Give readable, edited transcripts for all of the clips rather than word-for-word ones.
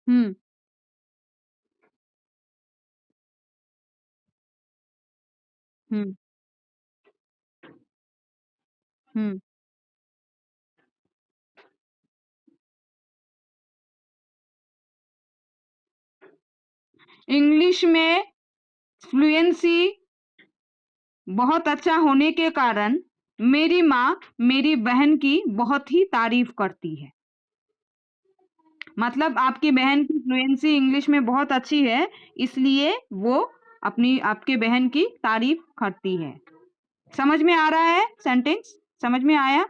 हम्म। हम्म। हम्म। English में fluency बहुत अच्छा होने के कारण मेरी माँ मेरी बहन की बहुत ही तारीफ करती है। मतलब आपकी बहन की फ्लुएंसी इंग्लिश में बहुत अच्छी है, इसलिए वो अपनी आपके बहन की तारीफ करती है। समझ में आ रहा है सेंटेंस? समझ में आया?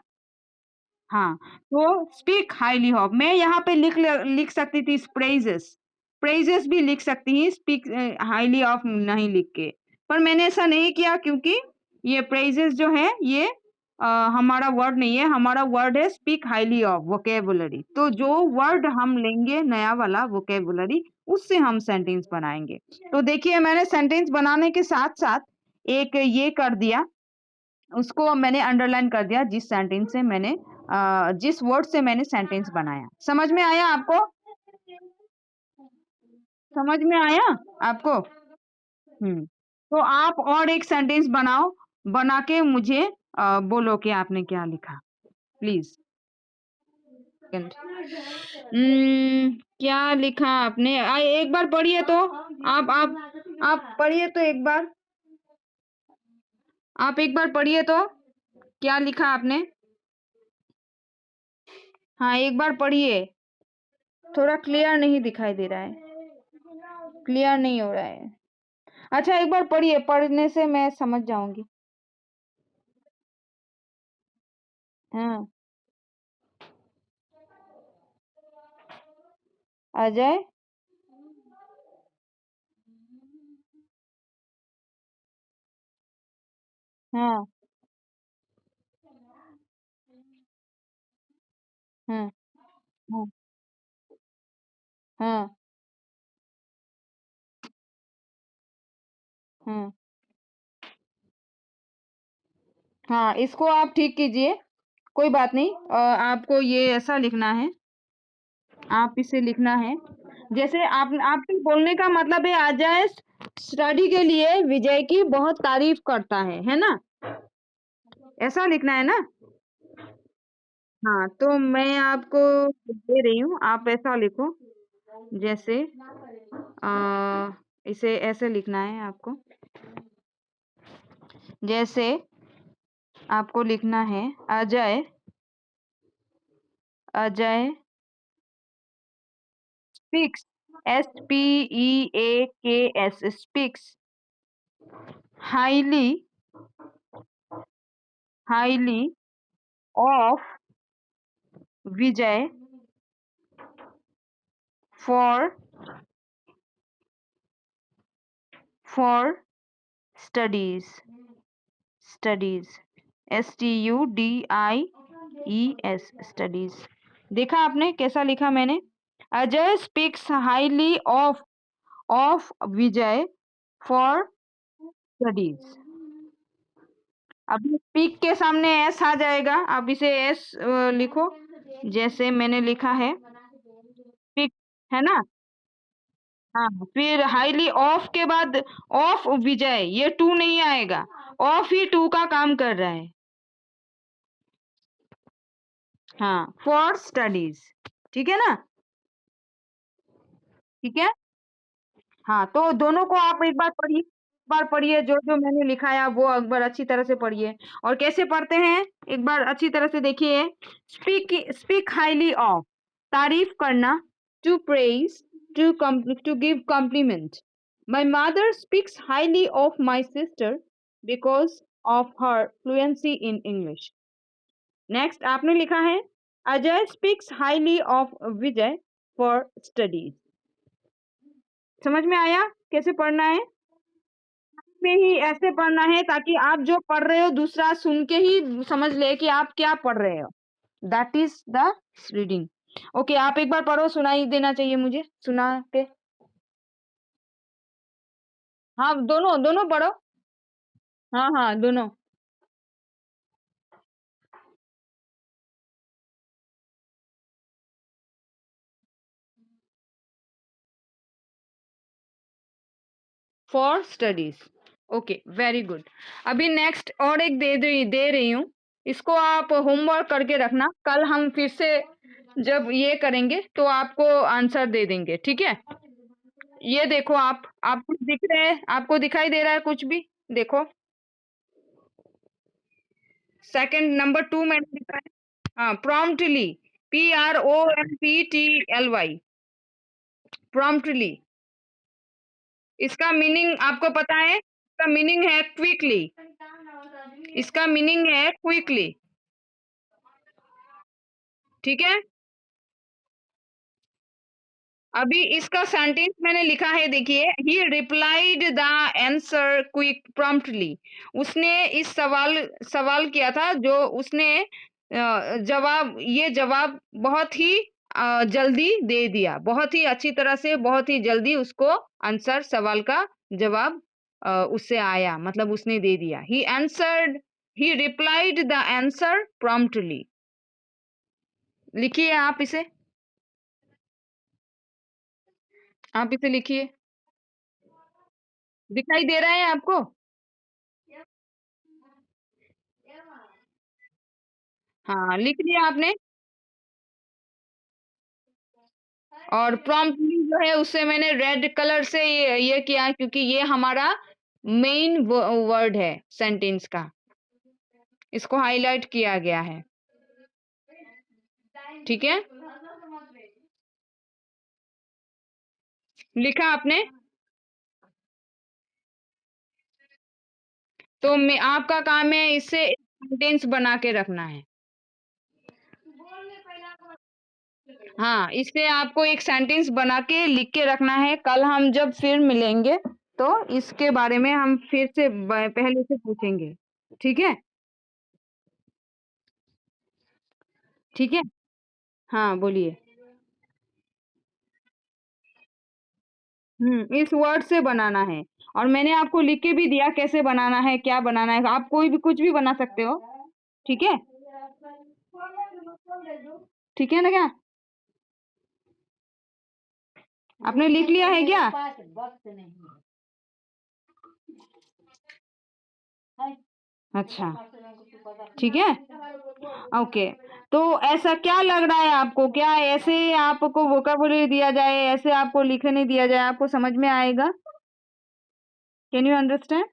हाँ, तो स्पीक हाइली ऑफ, मैं यहाँ पे लिख सकती थी प्रेजेस, प्रेजेस भी लिख सकती ही, स्पीक हाइली ऑफ नहीं लिख के, पर मैंने ऐसा नहीं किया क्योंकि ये प्रेजेस जो है ये हमारा वर्ड नहीं है, हमारा वर्ड है स्पीक हाइली ऑफ वोकेबुलरी। तो जो वर्ड हम लेंगे नया वाला वोकेबुलरी, उससे हम सेंटेंस बनाएंगे। तो देखिए मैंने सेंटेंस बनाने के साथ साथ एक ये कर दिया, उसको मैंने अंडरलाइन कर दिया जिस सेंटेंस से मैंने जिस वर्ड से मैंने सेंटेंस बनाया। समझ में आया आपको? समझ में आया आपको? तो आप और एक सेंटेंस बनाओ, बना के मुझे बोलो कि आपने क्या लिखा, प्लीज। सेकंड। क्या लिखा आपने? एक बार पढ़िए तो। आप पढ़िए तो एक बार, आप एक बार पढ़िए तो, क्या लिखा आपने? हाँ एक बार पढ़िए, थोड़ा क्लियर नहीं दिखाई दे रहा है, क्लियर नहीं हो रहा है। अच्छा एक बार पढ़िए, पढ़ने से मैं समझ जाऊंगी। हाँ। अजय। हाँ। हाँ। हाँ। हाँ। हाँ। हाँ इसको आप ठीक कीजिए, कोई बात नहीं। आपको ये ऐसा लिखना है, आप इसे लिखना है जैसे आप, आपके बोलने का मतलब है अजय स्टडी के लिए विजय की बहुत तारीफ करता है ना? ऐसा लिखना है ना? हाँ तो मैं आपको दे रही हूँ, आप ऐसा लिखो जैसे इसे ऐसे लिखना है आपको, जैसे आपको लिखना है Ajay, Ajay speaks, SPEAKS speaks highly, highly of Vijay for, for studies, studies STUDIES studies. देखा आपने कैसा लिखा मैंने? Ajay speaks highly of Vijay for studies. अभी स्पीक के सामने एस आ जाएगा, अब इसे एस लिखो जैसे मैंने लिखा है स्पीक, है ना? हाँ फिर हाईली ऑफ के बाद ऑफ विजय, ये टू नहीं आएगा, ऑफ ही टू का काम कर रहा है। हाँ फॉर स्टडीज, ठीक है ना? ठीक है। हाँ तो दोनों को आप एक बार पढ़िए, एक बार पढ़िए, जो जो मैंने लिखाया वो एक बार अच्छी तरह से पढ़िए। और कैसे पढ़ते हैं एक बार अच्छी तरह से देखिए। स्पीक, स्पीक हाईली ऑफ, तारीफ करना, to praise, to give compliment. My mother speaks highly of my sister because of her fluency in English. Next आपने लिखा है Ajay speaks highly of Vijay for studies. समझ में आया कैसे पढ़ना है? में ही ऐसे पढ़ना है ताकि आप जो पढ़ रहे हो दूसरा सुन के ही समझ ले कि आप क्या पढ़ रहे हो। That is the reading. Okay आप एक बार पढ़ो, सुनाई देना चाहिए मुझे, सुना के। हाँ दोनों दोनों पढ़ो। हाँ हाँ दोनों। For studies. Okay, very good. अभी नेक्स्ट और एक दे रही हूँ, इसको आप होमवर्क करके रखना, कल हम फिर से जब ये करेंगे तो आपको आंसर दे देंगे, ठीक है? ये देखो, आप कुछ दिख रहे हैं, आपको दिखाई दे रहा है कुछ भी? देखो, सेकंड नंबर 2 मैंने लिखा है। हाँ, प्रॉम्प्टली, PROMPTLY, प्रॉम्प्टली। इसका मीनिंग आपको पता है? इसका मीनिंग है क्विकली। इसका मीनिंग है क्विकली, ठीक है? अभी इसका सेंटेंस मैंने लिखा है, देखिए, ही replied the answer quick promptly. उसने इस सवाल किया था, जो उसने जवाब बहुत ही जल्दी दे दिया, बहुत ही अच्छी तरह से, बहुत ही जल्दी उसको आंसर, सवाल का जवाब उससे आया, मतलब उसने दे दिया। ही रिप्लाइड द आंसर प्रॉम्प्टली। लिखिए आप इसे, आप इसे लिखिए। दिखाई दे रहा है आपको? हाँ, लिख लिया आपने। और प्रॉम्प्टली जो है उससे मैंने रेड कलर से ये किया है, क्योंकि ये हमारा मेन वर्ड है सेंटेंस का, इसको हाईलाइट किया गया है, ठीक है? लिखा आपने? तो मैं, आपका काम है इससे सेंटेंस बना के रखना है। हाँ, इससे आपको एक सेंटेंस बना के लिख के रखना है, कल हम जब फिर मिलेंगे तो इसके बारे में हम फिर से पहले से पूछेंगे, ठीक है? ठीक है, हाँ बोलिए। इस वर्ड से बनाना है, और मैंने आपको लिख के भी दिया कैसे बनाना है, क्या बनाना है, आप कोई भी कुछ भी बना सकते हो, ठीक है? ठीक है ना क्या? आपने लिख लिया है क्या? अच्छा, ठीक है, ओके। तो ऐसा क्या लग रहा है आपको, क्या ऐसे आपको वोकाबुलरी दिया जाए, ऐसे आपको लिखने दिया जाए, आपको समझ में आएगा? Can you understand?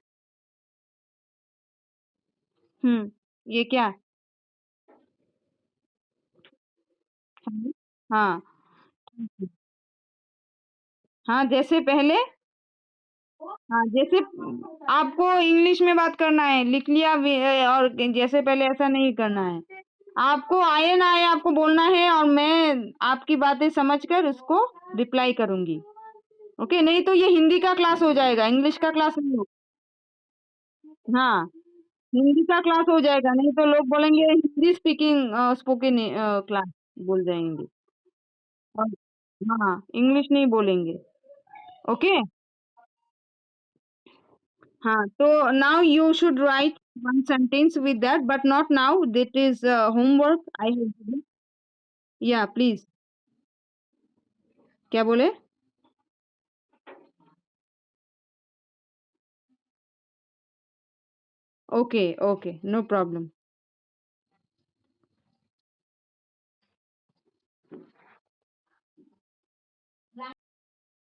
ये क्या? हाँ, हाँ, जैसे पहले, हाँ, जैसे आपको इंग्लिश में बात करना है, लिख लिया और जैसे पहले ऐसा नहीं करना है। आपको आए ना आए, आपको बोलना है, और मैं आपकी बातें समझकर उसको रिप्लाई करूंगी। ओके, नहीं तो ये हिंदी का क्लास हो जाएगा, इंग्लिश का क्लास नहीं हो। हाँ, हिंदी का क्लास हो जाएगा, नहीं तो लोग बोलेंगे हिंदी स्पीकिंग स्पोकन क्लास बोल जाएंगे। और हाँ, इंग्लिश नहीं बोलेंगे। ओके, हाँ, तो now you should write one sentence with that, but not now. That is homework I have given. Yeah, please. क्या बोले? Okay, okay, no problem.